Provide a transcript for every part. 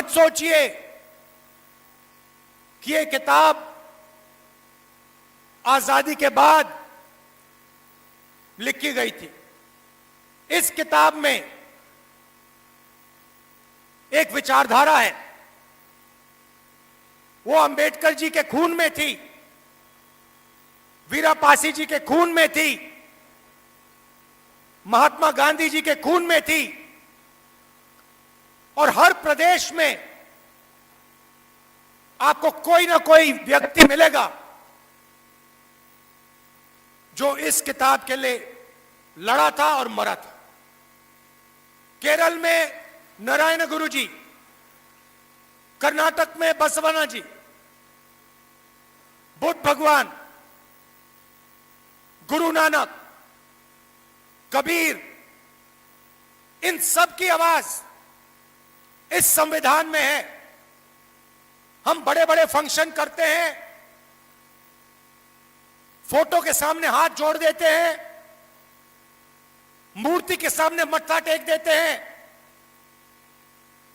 मत सोचिए कि ये किताब आजादी के बाद लिखी गई थी। इस किताब में एक विचारधारा है, वो अंबेडकर जी के खून में थी, वीरा पासी जी के खून में थी, महात्मा गांधी जी के खून में थी। और हर प्रदेश में आपको कोई ना कोई व्यक्ति मिलेगा जो इस किताब के लिए लड़ा था और मरा था। केरल में नारायण गुरु जी, कर्नाटक में बसवना जी, बुद्ध भगवान, गुरु नानक, कबीर, इन सब की आवाज इस संविधान में है। हम बड़े बड़े फंक्शन करते हैं, फोटो के सामने हाथ जोड़ देते हैं, मूर्ति के सामने मत्था टेक देते हैं,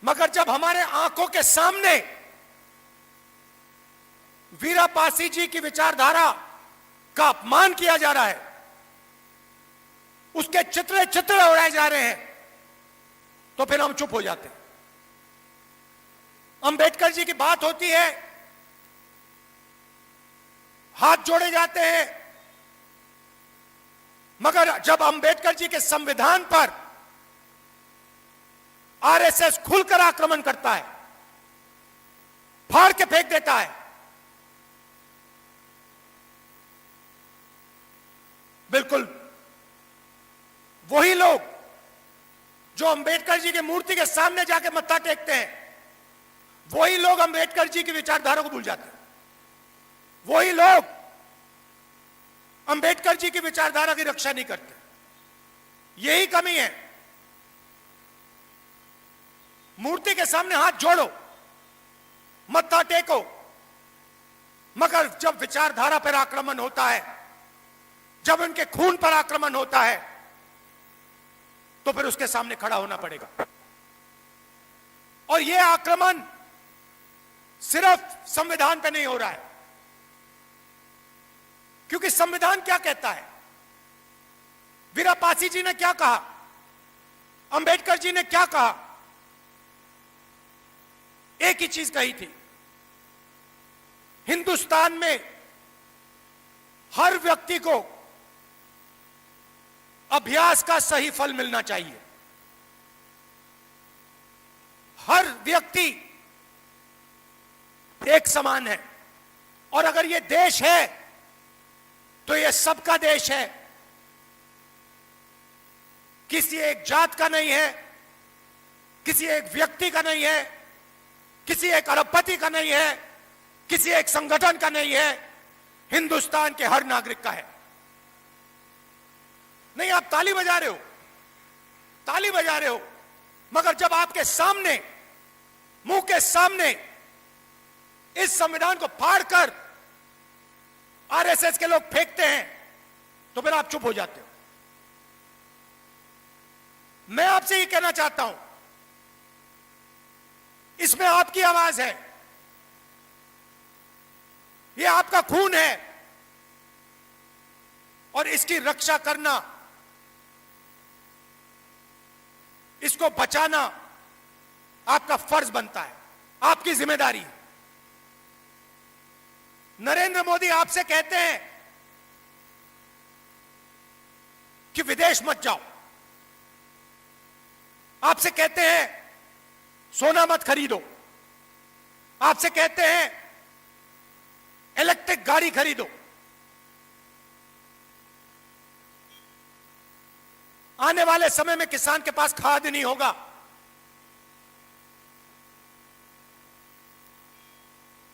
मगर जब हमारे आंखों के सामने वीरा पासी जी की विचारधारा का अपमान किया जा रहा है, उसके चित्र उड़ाए जा रहे हैं, तो फिर हम चुप हो जाते हैं। अंबेडकर जी की बात होती है, हाथ जोड़े जाते हैं, मगर जब अंबेडकर जी के संविधान पर आरएसएस खुलकर आक्रमण करता है, फाड़ के फेंक देता है, बिल्कुल वही लोग जो अंबेडकर जी की मूर्ति के सामने जाके मत्था टेकते हैं, वही लोग अंबेडकर जी की विचारधारा को भूल जाते हैं। वही लोग अंबेडकर जी की विचारधारा की रक्षा नहीं करते। यही कमी है। मूर्ति के सामने हाथ जोड़ो, मत्था टेको, मगर जब विचारधारा पर आक्रमण होता है, जब उनके खून पर आक्रमण होता है, तो फिर उसके सामने खड़ा होना पड़ेगा। और यह आक्रमण सिर्फ संविधान पे नहीं हो रहा है, क्योंकि संविधान क्या कहता है? वीरा पासी जी ने क्या कहा? अंबेडकर जी ने क्या कहा? एक ही चीज कही थी, हिंदुस्तान में हर व्यक्ति को अभ्यास का सही फल मिलना चाहिए। हर व्यक्ति एक समान है, और अगर यह देश है तो यह सबका देश है, किसी एक जात का नहीं है, किसी एक व्यक्ति का नहीं है, किसी एक अरबपति का नहीं है, किसी एक संगठन का नहीं है, हिंदुस्तान के हर नागरिक का है। नहीं, आप ताली बजा रहे हो, ताली बजा रहे हो, मगर जब आपके सामने, मुंह के सामने इस संविधान को फाड़कर आरएसएस के लोग फेंकते हैं, तो फिर आप चुप हो जाते हो। मैं आपसे ये कहना चाहता हूं, इसमें आपकी आवाज है, यह आपका खून है, और इसकी रक्षा करना, इसको बचाना आपका फर्ज बनता है, आपकी जिम्मेदारी है। नरेंद्र मोदी आपसे कहते हैं कि विदेश मत जाओ, आपसे कहते हैं सोना मत खरीदो, आपसे कहते हैं इलेक्ट्रिक गाड़ी खरीदो। आने वाले समय में किसान के पास खाद नहीं होगा,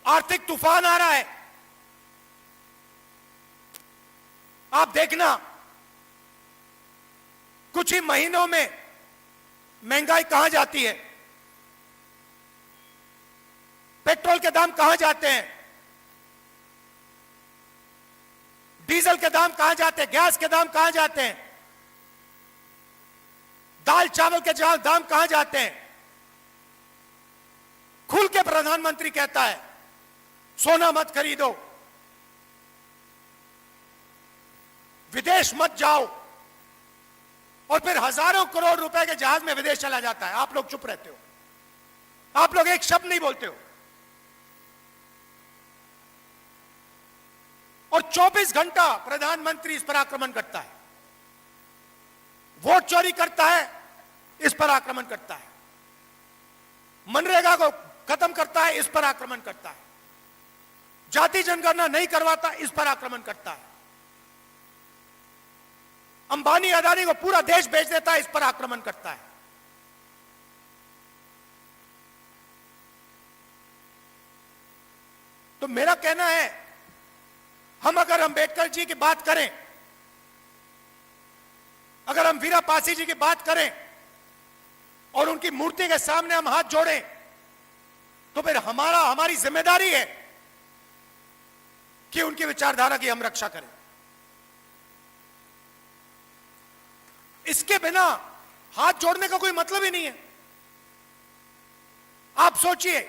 आर्थिक तूफान आ रहा है। आप देखना, कुछ ही महीनों में महंगाई कहां जाती है, पेट्रोल के दाम कहां जाते हैं, डीजल के दाम कहां जाते हैं, गैस के दाम कहां जाते हैं, दाल चावल के दाम कहां जाते हैं। प्रधानमंत्री कहता है सोना मत खरीदो, विदेश मत जाओ, और फिर हजारों करोड़ रुपए के जहाज में विदेश चला जाता है, आप लोग चुप रहते हो, आप लोग एक शब्द नहीं बोलते हो। और 24 घंटा प्रधानमंत्री इस पर आक्रमण करता है, वोट चोरी करता है, इस पर आक्रमण करता है, मनरेगा को खत्म करता है, इस पर आक्रमण करता है, जाति जनगणना नहीं करवाता, इस पर आक्रमण करता है, अंबानी अदानी को पूरा देश बेच देता है, इस पर आक्रमण करता है। तो मेरा कहना है, हम अगर अंबेडकर जी की बात करें, अगर हम वीरा पासी जी की बात करें और उनकी मूर्ति के सामने हम हाथ जोड़ें, तो फिर हमारी जिम्मेदारी है कि उनकी विचारधारा की हम रक्षा करें। इसके बिना हाथ जोड़ने का कोई मतलब ही नहीं है। आप सोचिए,